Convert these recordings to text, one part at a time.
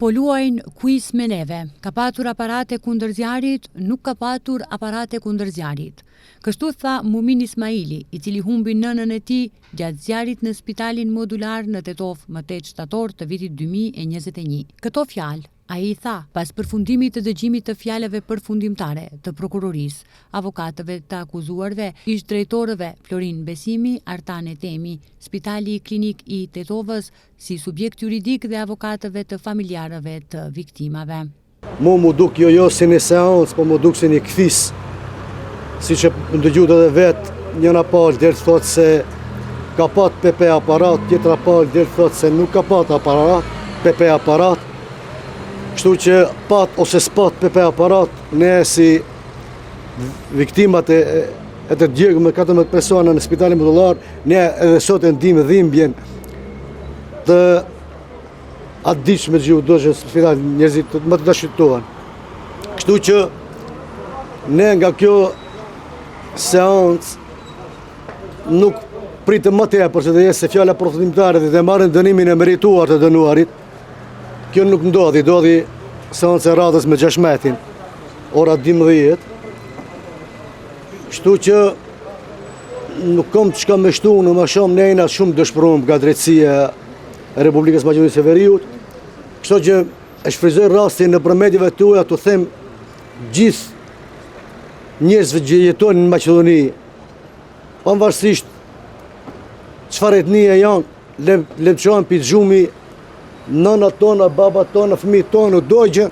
Po luajnë kuis me neve. Ka patur aparate kundër zjarit, nuk ka patur aparate kundër zjarit. Kështu tha Mumin Ismaili, i cili humbi nënën e tij gjatë zjarit në spitalin modular në Tetov më 8 shtator të vitit 2021. Këto fjalë ai i tha pas përfundimit të dëgjimit të fjalëve përfundimtare të prokurorisë, avokatëve të akuzuarve, ish drejtorëve Florin Besimi, Artan Etemi, Spitali Klinik i Tetovës si subjekt juridik dhe avokatëve të familjarëve të viktimave. Mu duk jo si një seancë, po mu duk si një kthis. Si që më dëgjut edhe vetë, njëna palë dhe thotë se ka pat PP aparat, tjetra palë dhe thotë se nuk ka pat aparat, PP aparat. Kështu që pat ose s'pat PP aparat, ne si viktimat e të djegë me 14 persona në spitalin modular, ne edhe sot e ndimë dhimbjen të atë diqë me gjiu dojë në spital njerëzit më të dashituan. Kështu që ne nga kjo seancë nuk pritë më tepër se të jesë se fjala përfundimtare dhe të marrin dënimin e merituar të dënuarit. Kjo nuk ndodhi seancë e radhës me 16, ora 12. Kështu që nuk kam çka më shtu, në më shumë nejna shumë dëshpëruar nga drejtësia e Republikës Maqedonisë së Veriut. Kështu që e shfrytëzoj rastin në mediave tuaja të them gjithë njerëzve që jetojnë në Maqedoni, pavarësisht çfarë etnie janë, le të shohim pizxhumi nëna tona, baba tona, fëmijët tonë dojgjë,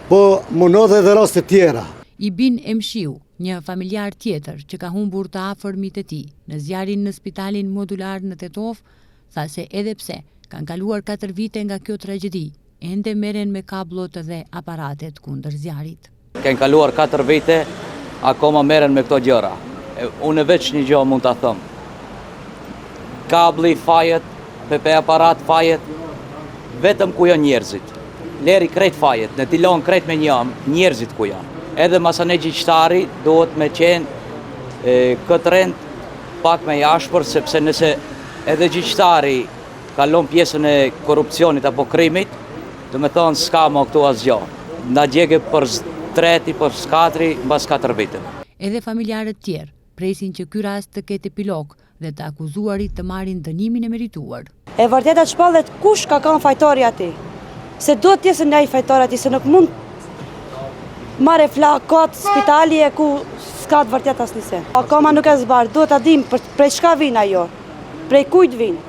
po munodhe edhe raste tjera. Ibin Emshiu, një familjar tjetër që ka humbur të afërmit e tij në zjarin në spitalin modular në Tetov, tha se edhe pse kanë kaluar 4 vite nga kjo tragjedi, ende merren me kablot dhe aparatet kundër zjarit. Kanë kaluar 4 vite, akoma merren me këto gjëra. Unë veç një gjë mund ta them. Kabli fajet, PP aparat fajet, vetëm ku janë njerëzit. Leri krejt fajet, në tilon krejt me njerëzit ku janë. Edhe masane gjyqtari duhet me qenë këtë rend pak me jashpër, sepse nëse edhe gjyqtari kalon pjesën e korupcionit apo krimit, do me thonë s'ka më këtu asgjë. Na gjege për treti, për skatri, mbas 4 vite. Edhe familjarët tjerë presin që ky rast të ketë epilog dhe të akuzuarit të marrin dënimin e merituar. E vërteta shpallet kush ka kanë fajtori ati, se duhet tjesë nga i fajtori ati, se nuk mund marre flakot spitali e ku s'ka të vërtet as njëse. Akoma nuk e zbarë, duhet të dim prej shka vinë ajo, prej kujt vinë.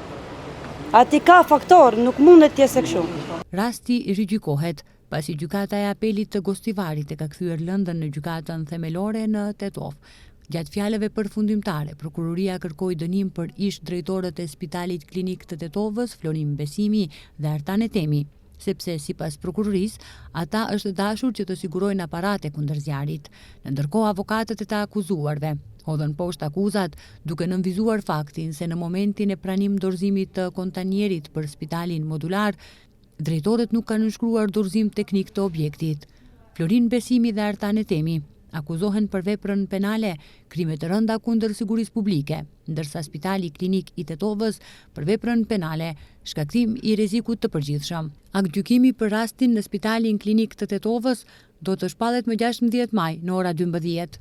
Ati ka faktor, nuk mund e tjesë e këshu. Rasti rigjykohet pasi gjykata e apelit të Gostivarit e ka kthyer lëndën në gjykatën themelore në Tetov. Gjatë fjalëve përfundimtare, prokuroria kërkoi dënim për ish drejtorët e Spitalit Klinik të Tetovës, Florin Besimi dhe Artan Etemi, sepse sipas prokurorisë, ata është dashur që të sigurojnë aparate kundër zjarit. Ndërkohë avokatët e të akuzuarve hodhën poshtë akuzat duke nënvizuar faktin se në momentin e pranim dorëzimit të kontanierit për Spitalin modular, drejtorët nuk kanë nënshkruar dorëzim teknik të objektit. Florin Besimi dhe Artan Etemi akuzohen për veprën penale, krime të rënda kundër sigurisë publike, ndërsa Spitali Klinik i Tetovës për veprën penale, shkaktim i rrezikut të përgjithshëm. Aktgjykimi për rastin në Spitalin Klinik të Tetovës do të shpallet më 16 maj në ora 12.